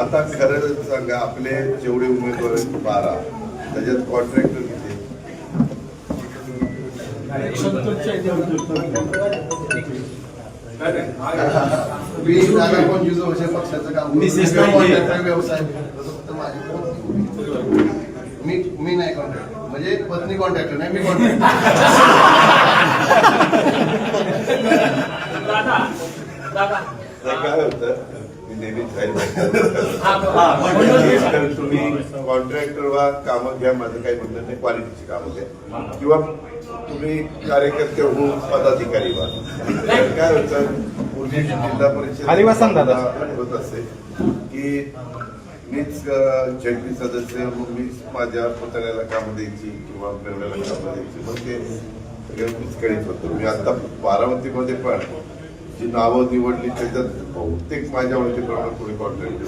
आता खरं सांगा, आपले जेवढे उमेदवार आहेत 12, त्याच्यात कॉन्ट्रॅक्टर किती? मी जागा कोण युज होऊ पक्षाचं काम व्यवसाय मी नाही कॉन्ट्रॅक्टर, म्हणजे पत्नी कॉन्ट्रॅक्टर नाही, मी कॉन्ट्रॅक्टर. काय होतं, मी नेहमी तुम्ही कॉन्ट्रॅक्टर व्हा, कामं घ्या, माझं काही म्हणणं नाही, क्वालिटीची कामं घ्या, किंवा तुम्ही कार्यकर्ते होऊन पदाधिकारी व्हा. काय होतं, पूर्वी जिल्हा परिषद होत असे की मीच झेडपी सदस्य, मग मीच माझ्या पुतण्याला कामं द्यायची किंवा मेवण्याला कामं द्यायची, मग ते सगळं विस्कळीत होतं. मी आता बारामतीमध्ये पण जी नावं निवडली त्याच्यात बहुतेक माझ्या ओळखीप्रमाणे कोणी कॉन्ट्रॅक्ट